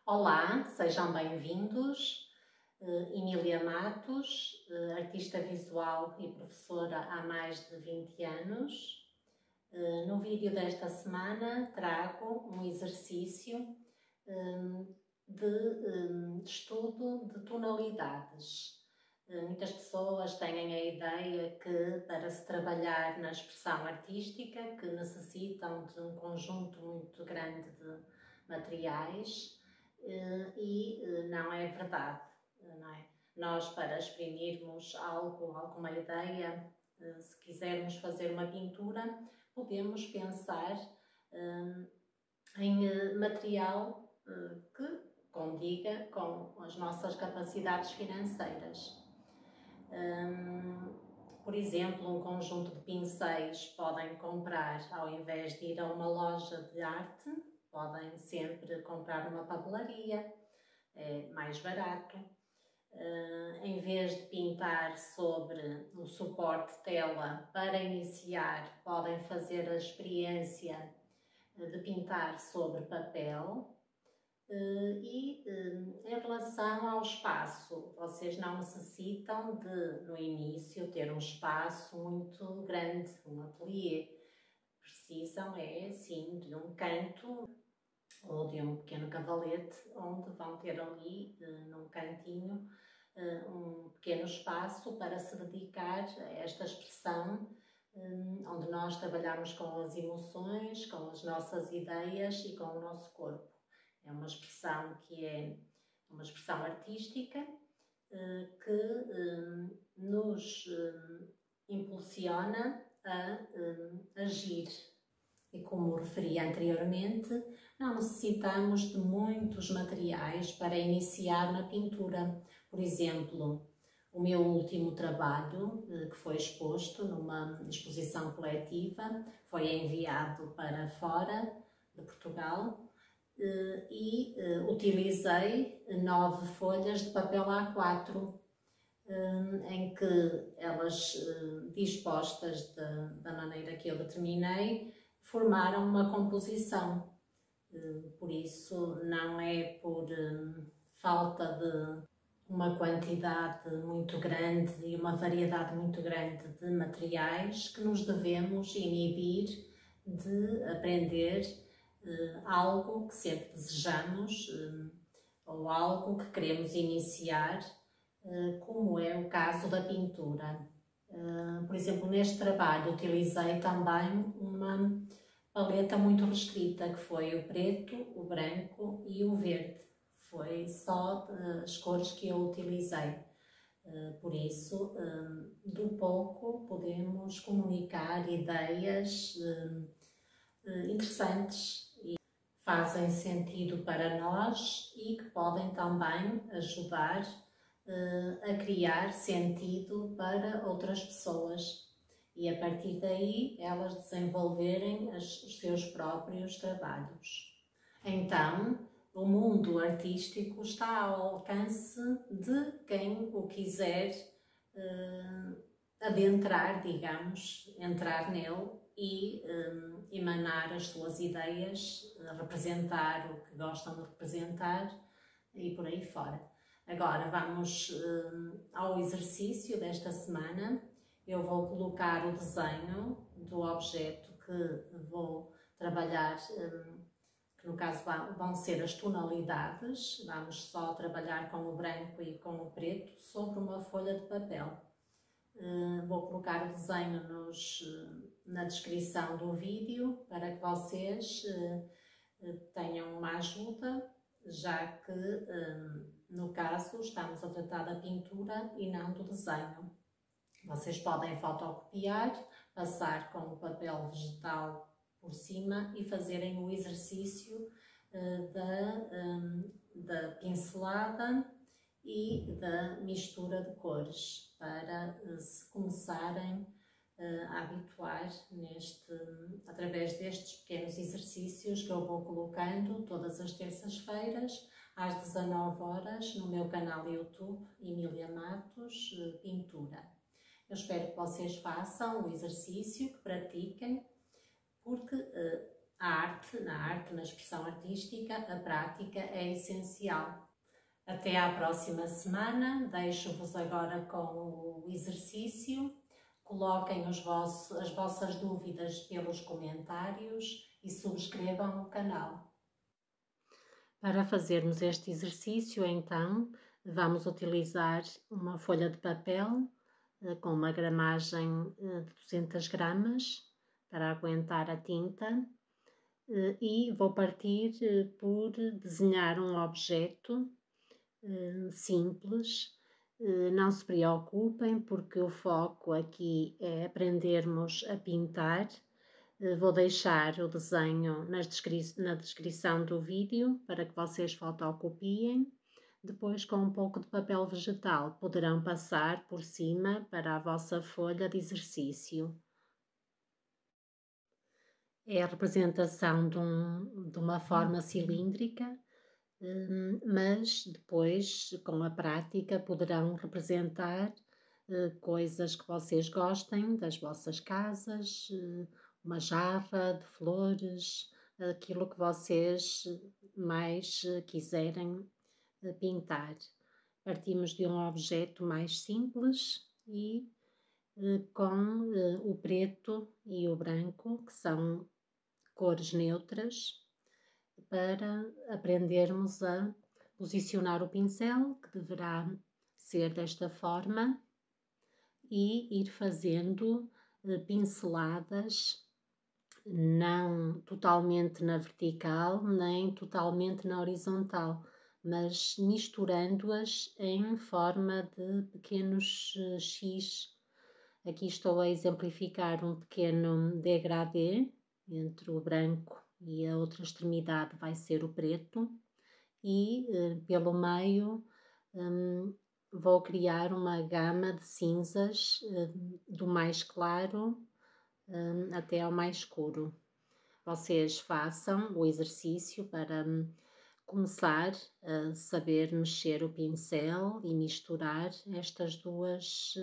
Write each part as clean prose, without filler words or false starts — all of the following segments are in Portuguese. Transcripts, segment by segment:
Olá, sejam bem-vindos. Emília Matos, artista visual e professora há mais de 20 anos. No vídeo desta semana trago um exercício de estudo de tonalidades. Muitas pessoas têm a ideia que para se trabalhar na expressão artística que necessitam de um conjunto muito grande de materiais e não é verdade, não é? Nós, para exprimirmos algo, alguma ideia, se quisermos fazer uma pintura, podemos pensar em material que condiga com as nossas capacidades financeiras. Por exemplo, um conjunto de pincéis podem comprar, ao invés de ir a uma loja de arte, podem sempre comprar numa papelaria, é mais barato. Em vez de pintar sobre o suporte tela, para iniciar, podem fazer a experiência de pintar sobre papel. E em relação ao espaço, vocês não necessitam de, no início, ter um espaço muito grande, um ateliê. Precisam, sim, de um canto ou de um pequeno cavalete, onde vão ter ali, num cantinho, um pequeno espaço para se dedicar a esta expressão, onde nós trabalhamos com as emoções, com as nossas ideias e com o nosso corpo. É uma expressão que é uma expressão artística que nos impulsiona a agir. E como referi anteriormente, não necessitamos de muitos materiais para iniciar na pintura. Por exemplo, o meu último trabalho, que foi exposto numa exposição coletiva, foi enviado para fora de Portugal e utilizei 9 folhas de papel A4, em que elas, dispostas da maneira que eu determinei, formaram uma composição. Por isso, não é por falta de uma quantidade muito grande e uma variedade muito grande de materiais que nos devemos inibir de aprender algo que sempre desejamos ou algo que queremos iniciar, como é o caso da pintura. Por exemplo, neste trabalho utilizei também uma paleta muito restrita, que foi o preto, o branco e o verde. Foi só as cores que eu utilizei. Por isso, do pouco podemos comunicar ideias interessantes e fazem sentido para nós e que podem também ajudar a criar sentido para outras pessoas e a partir daí elas desenvolverem os seus próprios trabalhos. Então, o mundo artístico está ao alcance de quem o quiser adentrar, digamos, entrar nele e emanar as suas ideias, representar o que gostam de representar e por aí fora. Agora vamos ao exercício desta semana. Eu vou colocar o desenho do objeto que vou trabalhar, que no caso vão ser as tonalidades. Vamos só trabalhar com o branco e com o preto sobre uma folha de papel. Vou colocar o desenho na descrição do vídeo para que vocês tenham uma ajuda, já que no caso estamos a tratar da pintura e não do desenho. Vocês podem fotocopiar, passar com o papel vegetal por cima e fazerem o exercício da pincelada e da mistura de cores para se começarem a habituar através destes pequenos exercícios que eu vou colocando todas as terças-feiras às 19 horas no meu canal YouTube Emília Matos Pintura. Eu espero que vocês façam o exercício, que pratiquem, porque na arte, na expressão artística, a prática é essencial. Até à próxima semana, deixo-vos agora com o exercício. Coloquem as vossas dúvidas pelos comentários e subscrevam o canal. Para fazermos este exercício, então, vamos utilizar uma folha de papel com uma gramagem de 200 gramas para aguentar a tinta e vou partir por desenhar um objeto simples. Não se preocupem, porque o foco aqui é aprendermos a pintar. Vou deixar o desenho na descrição do vídeo para que vocês fotocopiem. Depois, com um pouco de papel vegetal, poderão passar por cima para a vossa folha de exercício. É a representação de uma forma cilíndrica, mas depois, com a prática, poderão representar coisas que vocês gostem das vossas casas, uma jarra de flores, aquilo que vocês mais quiserem pintar. Partimos de um objeto mais simples e com o preto e o branco, que são cores neutras, para aprendermos a posicionar o pincel, que deverá ser desta forma, e ir fazendo pinceladas, não totalmente na vertical, nem totalmente na horizontal, mas misturando-as em forma de pequenos X. Aqui estou a exemplificar um pequeno degradê entre o branco e a outra extremidade vai ser o preto, e pelo meio vou criar uma gama de cinzas do mais claro até ao mais escuro. Vocês façam o exercício para começar a saber mexer o pincel e misturar estas duas,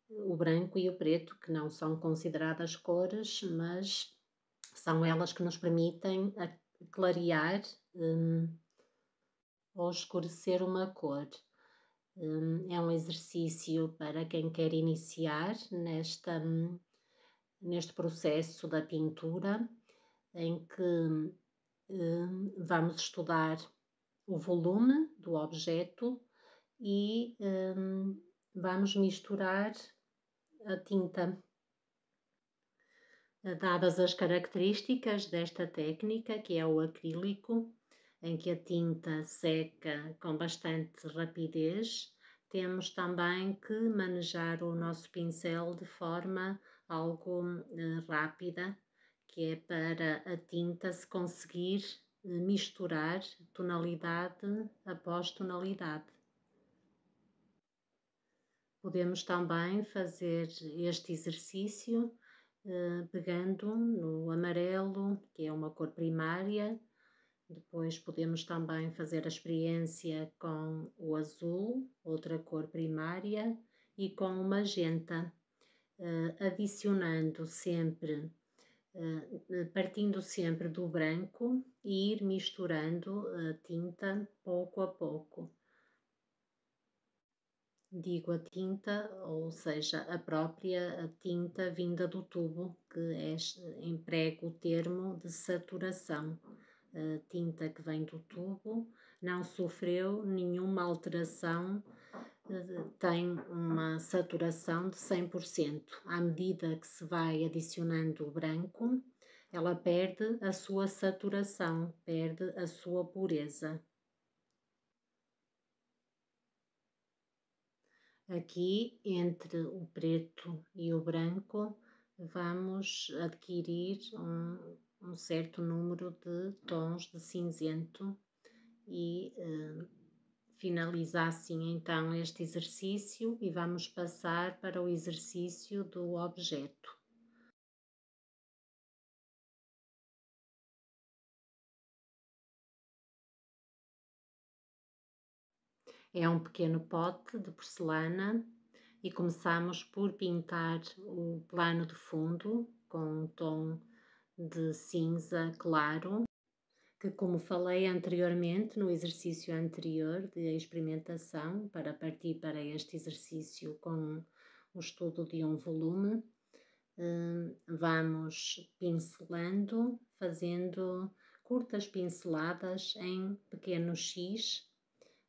o branco e o preto, que não são consideradas cores, mas são elas que nos permitem clarear ou escurecer uma cor. É um exercício para quem quer iniciar neste processo da pintura, em que vamos estudar o volume do objeto e vamos misturar a tinta. Dadas as características desta técnica, que é o acrílico, em que a tinta seca com bastante rapidez, temos também que manejar o nosso pincel de forma algo rápida, que é para a tinta se conseguir misturar tonalidade após tonalidade. Podemos também fazer este exercício pegando no amarelo, que é uma cor primária. Depois podemos também fazer a experiência com o azul, outra cor primária, e com o magenta, adicionando sempre, partindo sempre do branco e ir misturando a tinta pouco a pouco. Digo a tinta, ou seja, a própria tinta vinda do tubo, que emprego o termo de saturação. A tinta que vem do tubo não sofreu nenhuma alteração, tem uma saturação de 100%. À medida que se vai adicionando o branco, ela perde a sua saturação, perde a sua pureza. Aqui, entre o preto e o branco, vamos adquirir um certo número de tons de cinzento e finalizar assim então este exercício, e vamos passar para o exercício do objeto. É um pequeno pote de porcelana e começamos por pintar o plano de fundo com um tom de cinza claro, que, como falei anteriormente, no exercício anterior de experimentação, para partir para este exercício com o estudo de um volume, vamos pincelando, fazendo curtas pinceladas em pequeno X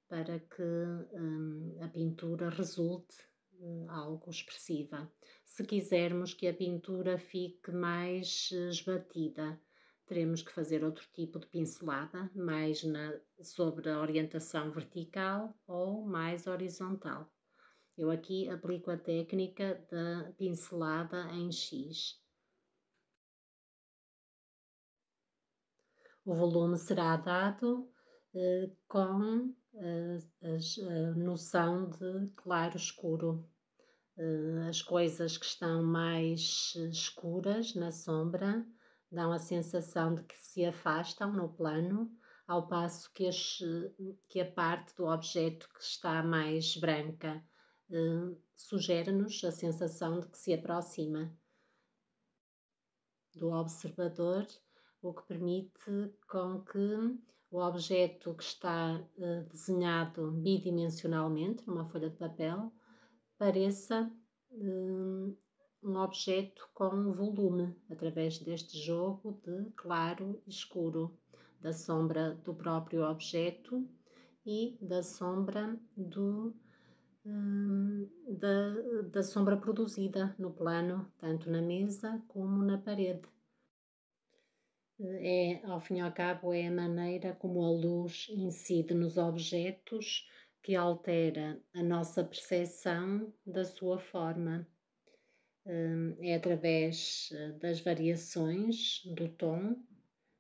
para que a pintura resulte algo expressiva. Se quisermos que a pintura fique mais esbatida, teremos que fazer outro tipo de pincelada, mais sobre a orientação vertical ou mais horizontal. Eu aqui aplico a técnica da pincelada em X. O volume será dado com a noção de claro-escuro. As coisas que estão mais escuras na sombra dão a sensação de que se afastam no plano, ao passo que a parte do objeto que está mais branca sugere-nos a sensação de que se aproxima do observador, o que permite com que o objeto que está desenhado bidimensionalmente numa folha de papel pareça um objeto com volume, através deste jogo de claro e escuro, da sombra do próprio objeto e da sombra da sombra produzida no plano, tanto na mesa como na parede. Ao fim e ao cabo, é a maneira como a luz incide nos objetos que altera a nossa percepção da sua forma. É através das variações do tom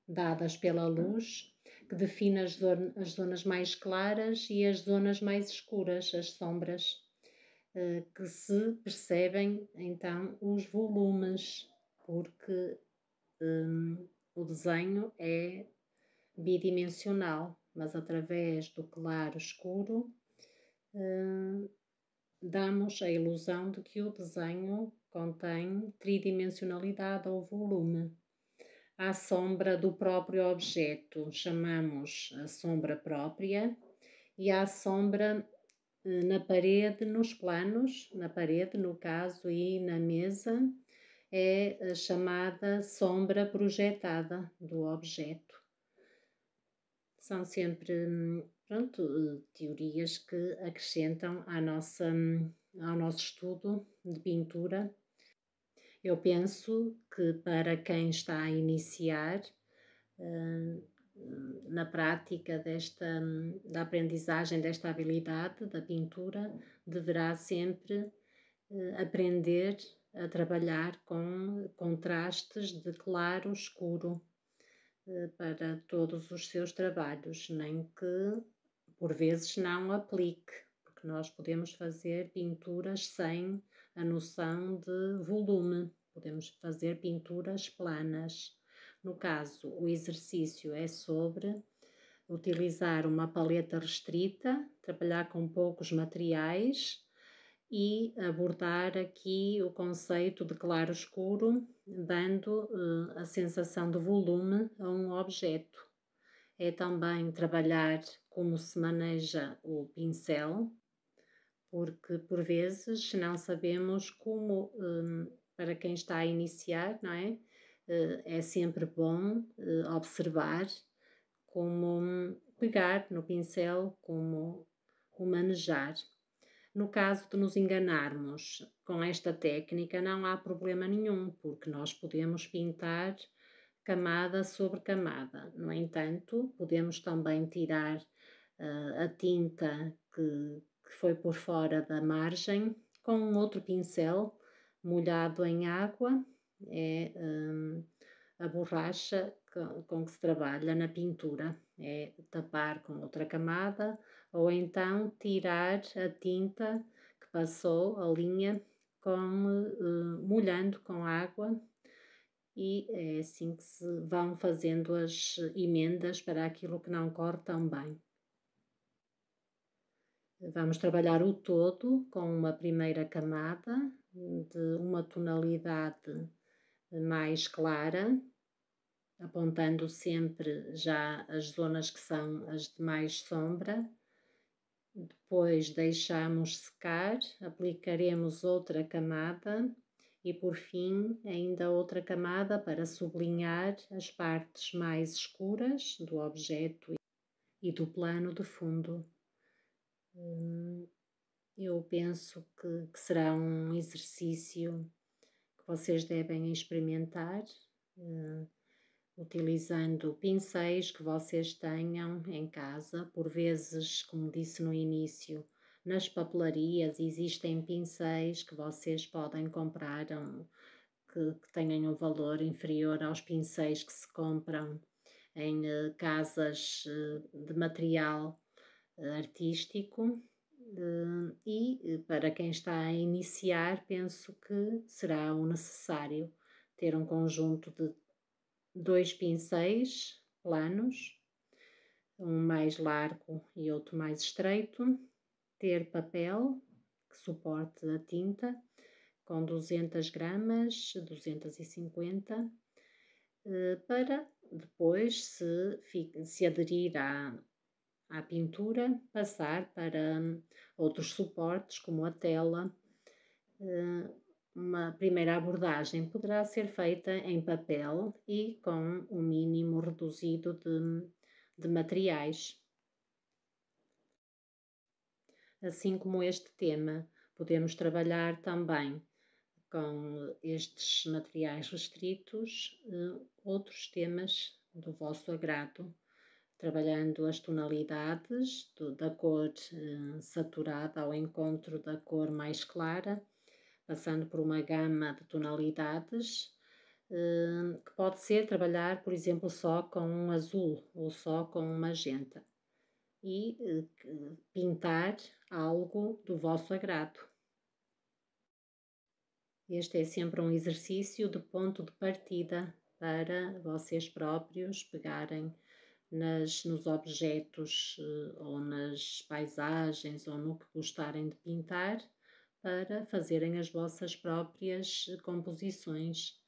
dadas pela luz que define as zonas mais claras e as zonas mais escuras, as sombras, que se percebem então os volumes, porque o desenho é bidimensional, mas através do claro-escuro damos a ilusão de que o desenho contém tridimensionalidade ou volume. À sombra do próprio objeto chamamos a sombra própria, e à sombra na parede, nos planos, na parede no caso, e na mesa, é a chamada sombra projetada do objeto. São sempre, teorias que acrescentam ao nosso estudo de pintura. Eu penso que para quem está a iniciar na prática da aprendizagem desta habilidade da pintura, deverá sempre aprender a trabalhar com contrastes de claro escuro para todos os seus trabalhos, nem que por vezes não aplique, porque nós podemos fazer pinturas sem a noção de volume, podemos fazer pinturas planas. No caso, o exercício é sobre utilizar uma paleta restrita, trabalhar com poucos materiais e abordar aqui o conceito de claro-escuro, dando a sensação de volume a um objeto. É também trabalhar como se maneja o pincel, porque por vezes não sabemos como, para quem está a iniciar, não é? É sempre bom observar como pegar no pincel, como o manejar. No caso de nos enganarmos com esta técnica, não há problema nenhum, porque nós podemos pintar camada sobre camada. No entanto, podemos também tirar a tinta que foi por fora da margem com um outro pincel molhado em água. É a borracha com que se trabalha na pintura. É tapar com outra camada ou então tirar a tinta que passou a linha molhando com água, e é assim que se vão fazendo as emendas para aquilo que não corre tão bem. Vamos trabalhar o todo com uma primeira camada de uma tonalidade mais clara, apontando sempre já as zonas que são as de mais sombra. Depois deixamos secar, aplicaremos outra camada e por fim ainda outra camada para sublinhar as partes mais escuras do objeto e do plano de fundo. Eu penso que será um exercício que vocês devem experimentar, utilizando pincéis que vocês tenham em casa. Por vezes, como disse no início, nas papelarias existem pincéis que vocês podem comprar que tenham um valor inferior aos pincéis que se compram em casas de material artístico. E para quem está a iniciar, penso que será o necessário ter um conjunto de 2 pincéis planos, um mais largo e outro mais estreito, ter papel que suporte a tinta com 200 gramas, 250, para depois, se aderir à pintura, passar para outros suportes como a tela. Uma primeira abordagem poderá ser feita em papel e com um mínimo reduzido de materiais. Assim como este tema, podemos trabalhar também com estes materiais restritos outros temas do vosso agrado, trabalhando as tonalidades da cor saturada ao encontro da cor mais clara, passando por uma gama de tonalidades, que pode ser trabalhar, por exemplo, só com um azul ou só com um magenta, e pintar algo do vosso agrado. Este é sempre um exercício de ponto de partida para vocês próprios pegarem nos objetos ou nas paisagens ou no que gostarem de pintar, para fazerem as vossas próprias composições,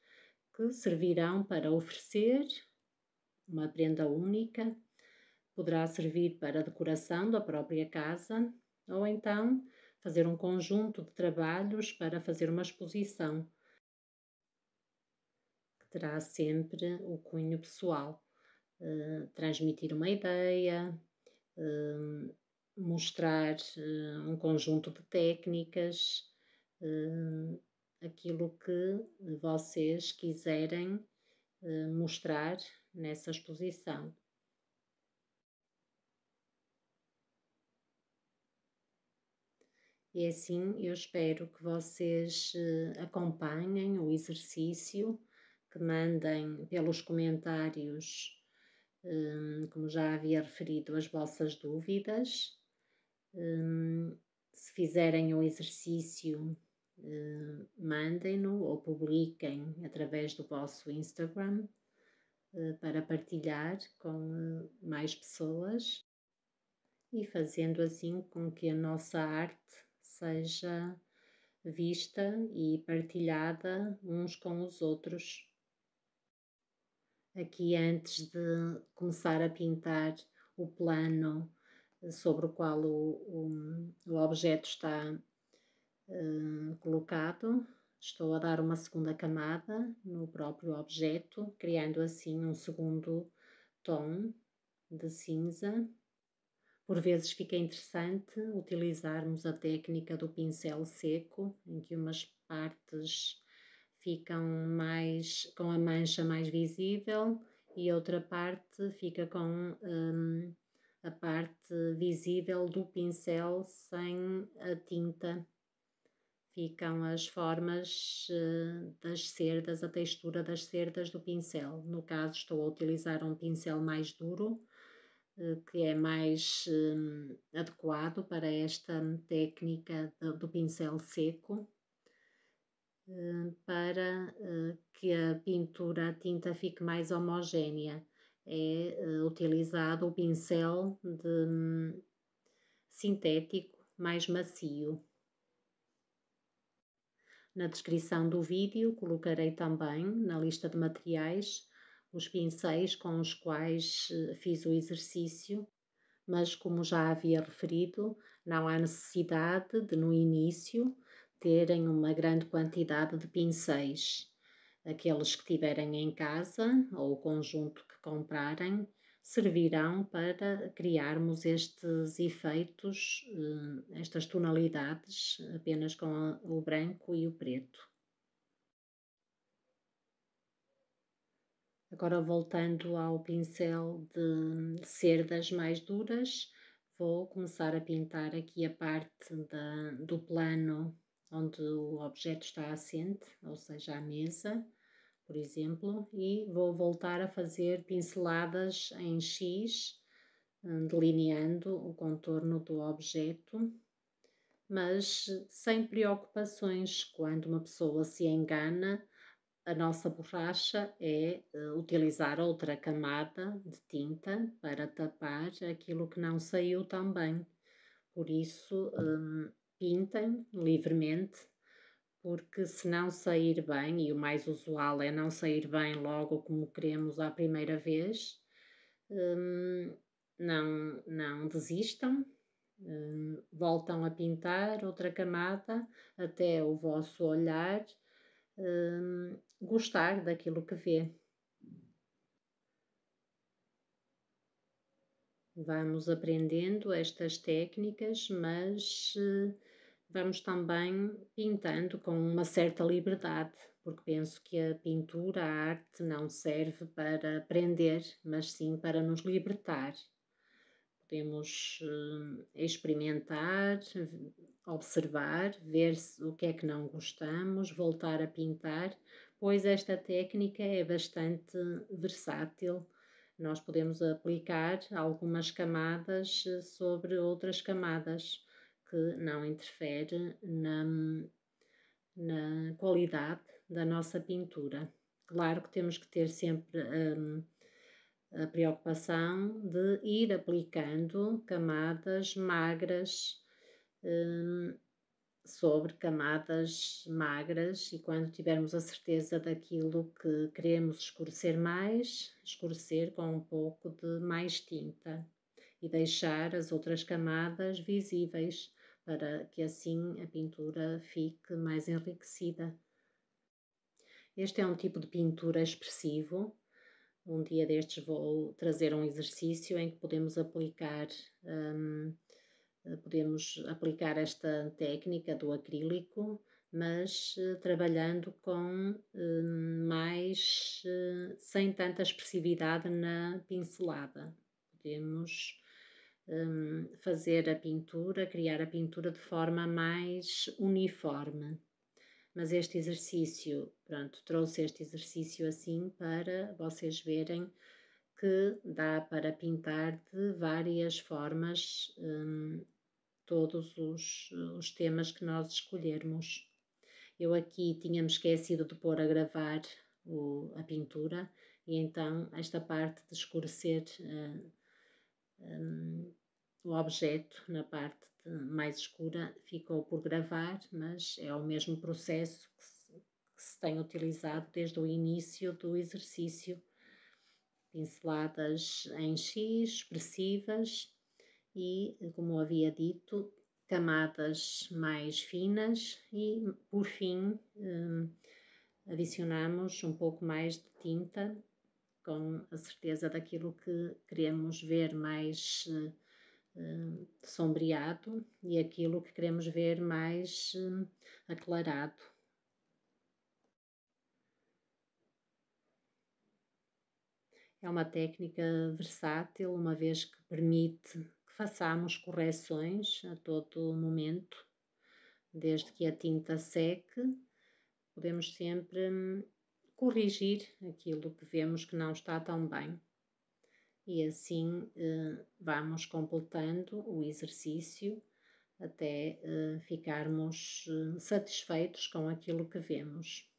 que servirão para oferecer uma prenda única, poderá servir para a decoração da própria casa, ou então fazer um conjunto de trabalhos para fazer uma exposição, que terá sempre o cunho pessoal. Transmitir uma ideia, mostrar um conjunto de técnicas, aquilo que vocês quiserem mostrar nessa exposição. E assim eu espero que vocês acompanhem o exercício, que mandem pelos comentários, como já havia referido, as vossas dúvidas. Se fizerem o exercício, mandem-no ou publiquem através do vosso Instagram para partilhar com mais pessoas, e fazendo assim com que a nossa arte seja vista e partilhada uns com os outros. Aqui, antes de começar a pintar o plano sobre o qual o objeto está colocado, estou a dar uma segunda camada no próprio objeto, criando assim um segundo tom de cinza. Por vezes fica interessante utilizarmos a técnica do pincel seco, em que umas partes ficam mais com a mancha mais visível e outra parte fica com a parte visível do pincel sem a tinta. Ficam as formas das cerdas, a textura das cerdas do pincel. No caso, estou a utilizar um pincel mais duro, que é mais adequado para esta técnica do pincel seco, para que a pintura, a tinta fique mais homogénea. É utilizado o pincel sintético mais macio. Na descrição do vídeo colocarei também, na lista de materiais, os pincéis com os quais fiz o exercício, mas como já havia referido, não há necessidade de no início terem uma grande quantidade de pincéis. Aqueles que tiverem em casa ou o conjunto que comprarem servirão para criarmos estes efeitos, estas tonalidades apenas com o branco e o preto. Agora, voltando ao pincel de cerdas mais duras, vou começar a pintar aqui a parte do plano onde o objeto está assente, ou seja, a mesa, por exemplo, e vou voltar a fazer pinceladas em X, delineando o contorno do objeto, mas sem preocupações. Quando uma pessoa se engana, a nossa borracha é utilizar outra camada de tinta para tapar aquilo que não saiu tão bem. Por isso, pintem livremente, porque se não sair bem, e o mais usual é não sair bem logo como queremos à primeira vez, não desistam, voltam a pintar outra camada até o vosso olhar gostar daquilo que vê. Vamos aprendendo estas técnicas, mas vamos também pintando com uma certa liberdade, porque penso que a pintura, a arte, não serve para aprender, mas sim para nos libertar. Podemos experimentar, observar, ver o que é que não gostamos, voltar a pintar, pois esta técnica é bastante versátil. Nós podemos aplicar algumas camadas sobre outras camadas, que não interfere na qualidade da nossa pintura. Claro que temos que ter sempre a preocupação de ir aplicando camadas magras sobre camadas magras, e quando tivermos a certeza daquilo que queremos escurecer mais, escurecer com um pouco de mais tinta e deixar as outras camadas visíveis para que assim a pintura fique mais enriquecida. Este é um tipo de pintura expressivo. Um dia destes vou trazer um exercício em que podemos aplicar esta técnica do acrílico, mas trabalhando com sem tanta expressividade na pincelada. Podemos fazer a pintura, criar a pintura de forma mais uniforme. Mas este exercício, trouxe este exercício assim para vocês verem que dá para pintar de várias formas todos os temas que nós escolhermos. Eu aqui tinha-me esquecido de pôr a gravar a pintura, e então esta parte de escurecer o objeto na parte mais escura ficou por gravar, mas é o mesmo processo que se tem utilizado desde o início do exercício. Pinceladas em X, expressivas e, como havia dito, camadas mais finas e, por fim, adicionamos um pouco mais de tinta com a certeza daquilo que queremos ver mais sombreado e aquilo que queremos ver mais aclarado. É uma técnica versátil, uma vez que permite que façamos correções a todo momento. Desde que a tinta seque, podemos sempre corrigir aquilo que vemos que não está tão bem. E assim vamos completando o exercício até ficarmos satisfeitos com aquilo que vemos.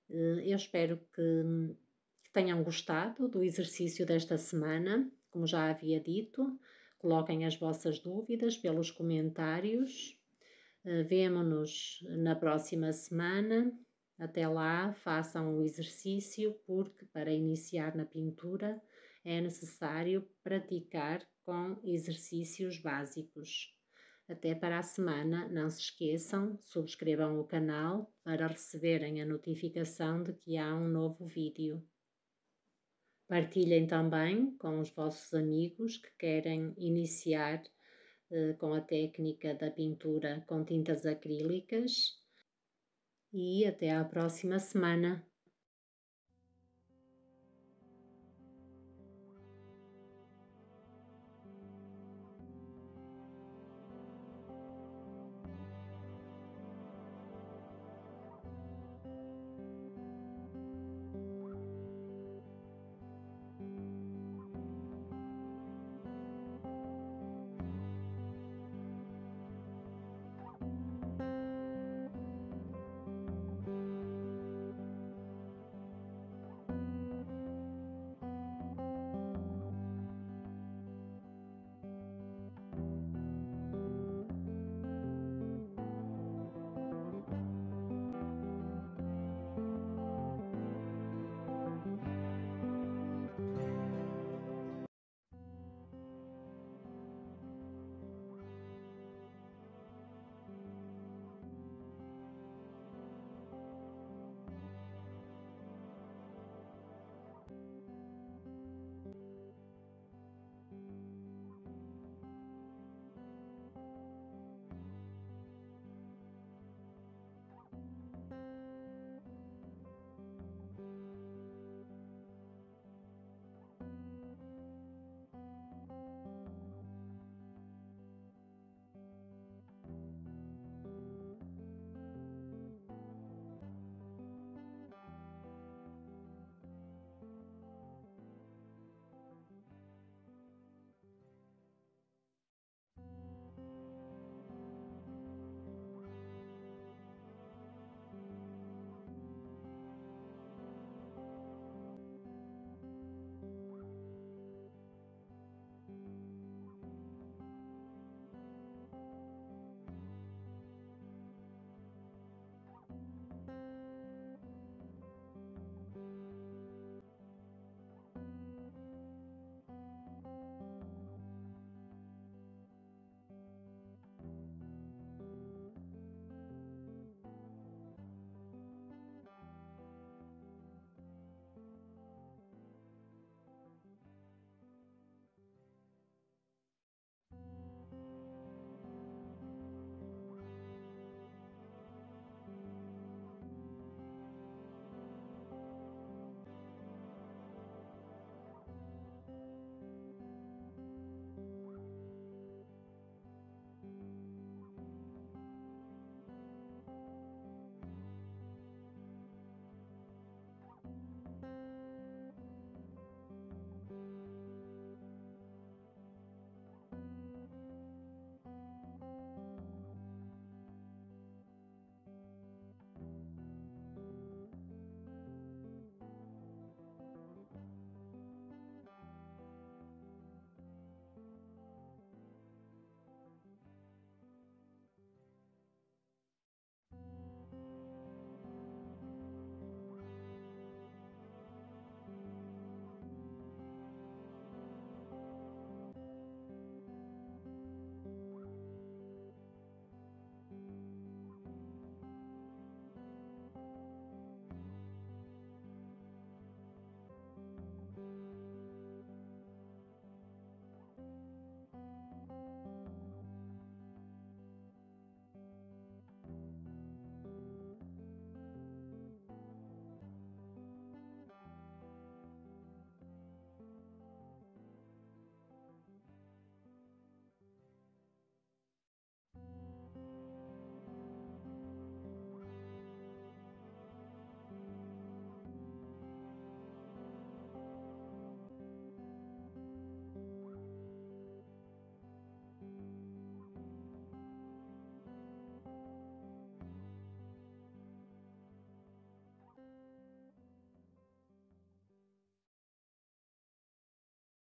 Eu espero que tenham gostado do exercício desta semana. Como já havia dito, coloquem as vossas dúvidas pelos comentários. Vemo-nos na próxima semana Até lá, façam o exercício, porque para iniciar na pintura é necessário praticar com exercícios básicos. Até para a semana, não se esqueçam, subscrevam o canal para receberem a notificação de que há um novo vídeo. Partilhem também com os vossos amigos que querem iniciar com a técnica da pintura com tintas acrílicas. E até à próxima semana.